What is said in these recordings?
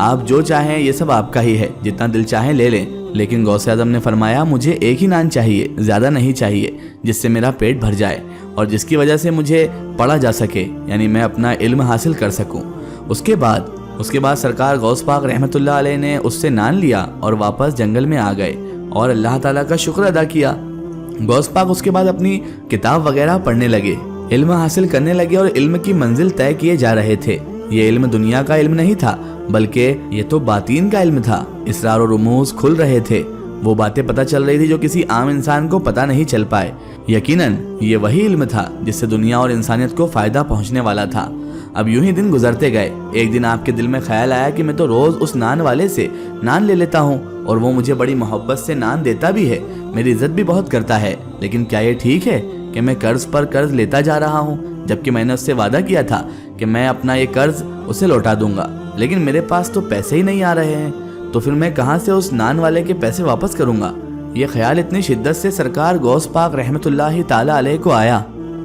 آپ جو چاہیں یہ سب آپ کا ہی ہے، جتنا دل چاہیں لے لیں۔ لیکن غوث اعظم نے فرمایا مجھے ایک ہی نان چاہیے، زیادہ نہیں چاہیے، جس سے میرا پیٹ بھر جائے اور جس کی وجہ سے مجھے پڑھا جا سکے، یعنی میں اپنا علم حاصل کر سکوں۔ اس کے بعد سرکار غوث پاک رحمت اللہ علیہ نے اس سے نان لیا اور واپس جنگل میں آ گئے اور اللہ تعالیٰ کا شکر ادا کیا۔ غوث پاک اس کے بعد اپنی کتاب وغیرہ پڑھنے لگے، علم حاصل کرنے لگے اور علم کی منزل طے کیے جا رہے تھے۔ یہ علم دنیا کا علم نہیں تھا بلکہ یہ تو باطین کا علم تھا۔ اسرار و رموز کھل رہے تھے، وہ باتیں پتہ چل رہی تھی جو کسی عام انسان کو پتہ نہیں چل پائے۔ یقیناً یہ وہی علم تھا جس سے دنیا اور انسانیت کو فائدہ پہنچنے والا تھا۔ اب یوں ہی دن گزرتے گئے۔ ایک دن آپ کے دل میں خیال آیا کہ میں تو روز اس نان والے سے نان لے لیتا ہوں اور وہ مجھے بڑی محبت سے نان دیتا بھی ہے، میری عزت بھی بہت کرتا ہے، لیکن کیا یہ ٹھیک ہے کہ میں قرض پر قرض لیتا جا رہا ہوں، جبکہ میں نے اس سے وعدہ کیا تھا کہ میں اپنا یہ قرض اسے لوٹا دوں گا، لیکن میرے پاس تو پیسے ہی نہیں آ رہے ہیں، تو پھر میں کہاں سے اس نان والے کے پیسے واپس کروں گا؟ یہ خیال اتنی شدت سے سرکار غوث پاک رحمت اللہ تعالی علیہ کو آیا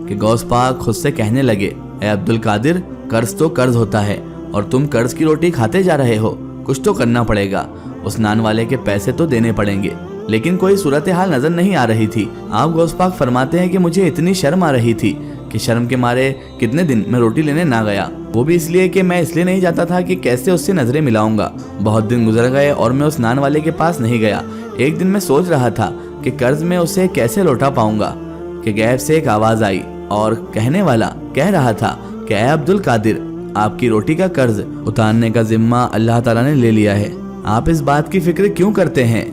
کہ غوث پاک خود سے کہنے لگے، اے عبد القادر، قرض تو قرض ہوتا ہے اور تم قرض کی روٹی کھاتے جا رہے ہو، کچھ تو کرنا پڑے گا، اس نان والے کے پیسے تو دینے پڑیں گے۔ لیکن کوئی صورتحال نظر نہیں آ رہی تھی۔ آپ غوث پاک فرماتے ہیں کہ مجھے اتنی شرم آ رہی تھی کہ شرم کے مارے کتنے دن میں روٹی لینے نہ گیا، وہ بھی اس لیے کہ میں اس لیے نہیں جاتا تھا کہ کیسے اس سے نظریں ملاؤں گا۔ بہت دن گزر گئے اور میں اس نان والے کے پاس نہیں گیا۔ ایک دن میں سوچ رہا تھا کہ قرض میں اسے کیسے لوٹا پاؤں گا کہ غیب سے ایک آواز آئی اور کہنے والا کہہ رہا تھا کہ اے عبد القادر، آپ کی روٹی کا قرض اتارنے کا ذمہ اللہ تعالیٰ نے لے لیا ہے، آپ اس بات کی فکر کیوں کرتے ہیں؟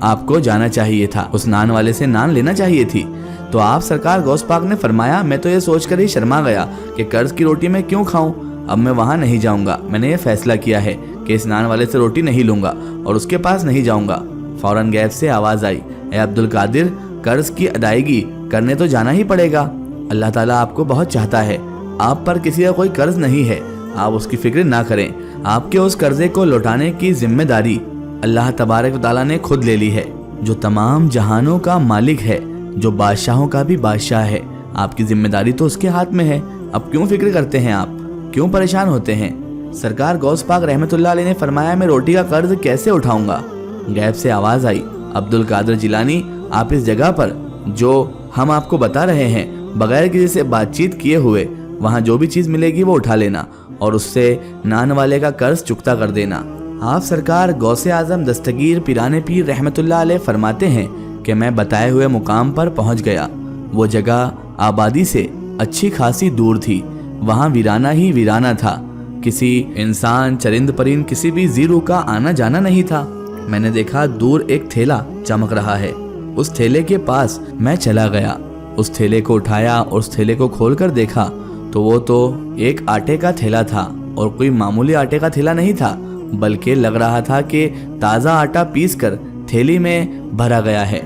آپ کو جانا چاہیے تھا، اس نان والے سے نان لینا چاہیے تھی۔ تو آپ سرکار غوث پاک نے فرمایا، میں تو یہ سوچ کر ہی شرما گیا کہ قرض کی روٹی میں کیوں کھاؤں، اب میں وہاں نہیں جاؤں گا، میں نے یہ فیصلہ کیا ہے کہ اس نان والے سے روٹی نہیں لوں گا اور اس کے پاس نہیں جاؤں گا۔ فوراً غیب سے آواز آئی، اے عبد القادر، قرض کی ادائیگی کرنے تو جانا ہی پڑے گا، اللہ تعالیٰ آپ کو بہت چاہتا ہے، آپ پر کسی کا کوئی قرض نہیں ہے، آپ اس کی فکر نہ کریں، آپ کے اس قرضے کو لوٹانے کی ذمہ داری اللہ تبارک و تعالیٰ نے خود لے لی ہے، جو تمام جہانوں کا مالک ہے، جو بادشاہوں کا بھی بادشاہ ہے، آپ کی ذمہ داری تو اس کے ہاتھ میں ہے، اب کیوں فکر کرتے ہیں، آپ کیوں پریشان ہوتے ہیں؟ سرکار غوث پاک رحمت اللہ علیہ نے فرمایا، میں روٹی کا قرض کیسے اٹھاؤں گا؟ غیب سے آواز آئی، عبد القادر جیلانی، آپ اس جگہ پر جو ہم آپ کو بتا رہے ہیں بغیر کسی سے بات چیت کیے ہوئے وہاں جو بھی چیز ملے گی وہ اٹھا لینا اور اس سے نان والے کا قرض چکتا کر دینا۔ آپ سرکار غوث اعظم دستگیر پیران پیر رحمت اللہ علیہ فرماتے ہیں کہ میں بتائے ہوئے مقام پر پہنچ گیا۔ وہ جگہ آبادی سے اچھی خاصی دور تھی، وہاں ویرانہ ہی ویرانہ تھا، کسی انسان، چرند پرند، کسی بھی زیرو کا آنا جانا نہیں تھا۔ میں نے دیکھا دور ایک تھیلا چمک رہا ہے، اس تھیلے کے پاس میں چلا گیا، اس تھیلے کو اٹھایا اور اس تھیلے کو کھول کر دیکھا تو وہ تو ایک آٹے کا تھیلا تھا، اور کوئی معمولی آٹے کا تھیلا نہیں تھا، بلکہ لگ رہا تھا کہ تازہ آٹا پیس کر تھیلی میں بھرا گیا ہے۔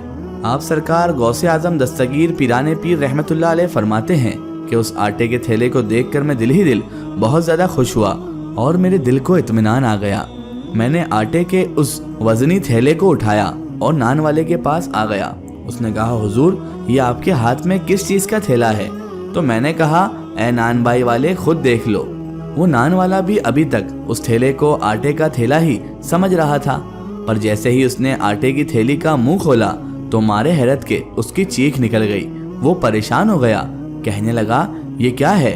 آپ سرکار غوث اعظم دستگیر پیران پیر رحمت اللہ علیہ فرماتے ہیں کہ اس آٹے کے تھیلے کو دیکھ کر میں دل ہی دل بہت زیادہ خوش ہوا اور میرے دل کو اطمینان آ گیا۔ میں نے آٹے کے اس وزنی تھیلے کو اٹھایا اور نان والے کے پاس آ گیا۔ اس نے کہا، حضور یہ آپ کے ہاتھ میں کس چیز کا تھیلا ہے؟ تو میں نے کہا، اے نان بھائی والے خود دیکھ لو۔ وہ نان والا بھی ابھی تک اس تھیلے کو آٹے کا تھیلا ہی سمجھ رہا تھا، پر جیسے ہی اس نے آٹے کی تھیلی کا منہ کھولا تو مارے حیرت کے اس کی چیخ نکل گئی، وہ پریشان ہو گیا، کہنے لگا، یہ کیا ہے؟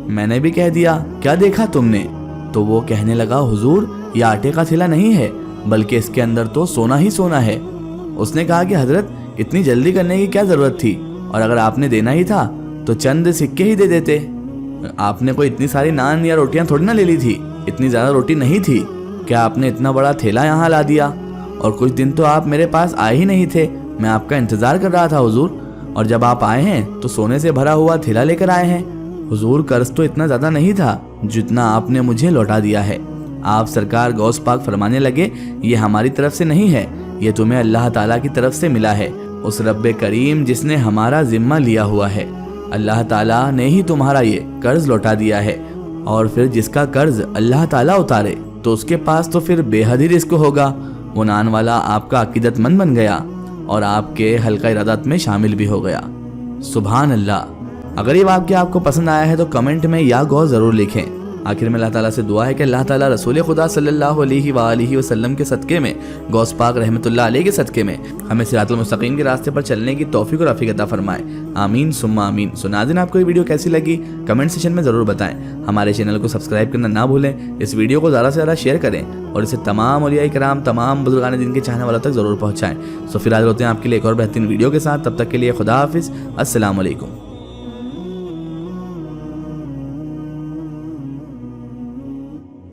میں نے بھی کہہ دیا، کیا دیکھا تم نے؟ تو وہ کہنے لگا، حضور یہ آٹے کا تھیلا نہیں ہے بلکہ اس کے اندر تو سونا ہی سونا ہے۔ اس نے کہا کہ حضرت اتنی جلدی کرنے کی کیا ضرورت تھی، اور اگر آپ نے دینا ہی تھا تو چند سکے ہی دے دیتے، آپ نے کوئی اتنی ساری نان یا روٹیاں تھوڑی نہ لے لی تھی، اتنی زیادہ روٹی نہیں تھی، کیا آپ نے اتنا بڑا تھیلا یہاں لا دیا؟ اور کچھ دن تو آپ میرے پاس آئے ہی نہیں تھے، میں آپ کا انتظار کر رہا تھا حضور، اور جب آپ آئے ہیں تو سونے سے بھرا ہوا تھیلا لے کر آئے ہیں۔ حضور قرض تو اتنا زیادہ نہیں تھا جتنا آپ نے مجھے لوٹا دیا ہے۔ آپ سرکار غوث پاک فرمانے لگے، یہ ہماری طرف سے نہیں ہے، یہ تمہیں اللہ تعالیٰ کی طرف سے ملا ہے، اس رب کریم جس نے ہمارا ذمہ لیا ہوا ہے، اللہ تعالیٰ نے ہی تمہارا یہ قرض لوٹا دیا ہے، اور پھر جس کا قرض اللہ تعالیٰ اتارے تو اس کے پاس تو پھر بے حد ہی رزق ہوگا۔ وہ نان والا آپ کا عقیدت مند بن گیا اور آپ کے حلقہ ارادت میں شامل بھی ہو گیا۔ سبحان اللہ۔ اگر یہ واقعہ آپ کو پسند آیا ہے تو کمنٹ میں یا گو ضرور لکھیں، آخر میں اللہ تعالیٰ سے دعا ہے کہ اللہ تعالیٰ رسول خدا صلی اللہ علیہ وآلہ وسلم کے صدقے میں، غوث پاک رحمۃ اللہ علیہ کے صدقے میں ہمیں صراط المستقیم کے راستے پر چلنے کی توفیق اور رفیق عطا فرمائے، آمین ثم آمین۔ ناظرین، آپ کو یہ ویڈیو کیسی لگی کمنٹ سیکشن میں ضرور بتائیں۔ ہمارے چینل کو سبسکرائب کرنا نہ بھولیں، اس ویڈیو کو زیادہ سے زیادہ شیئر کریں اور اسے تمام اولیاء کرام، تمام بزرگان دین کے چاہنے والوں تک ضرور پہنچائیں۔ فی الحال ہوتے ہیں آپ کے لیے ایک اور بہترین ویڈیو کے ساتھ، تب تک کے لیے خدا حافظ، السلام علیکم۔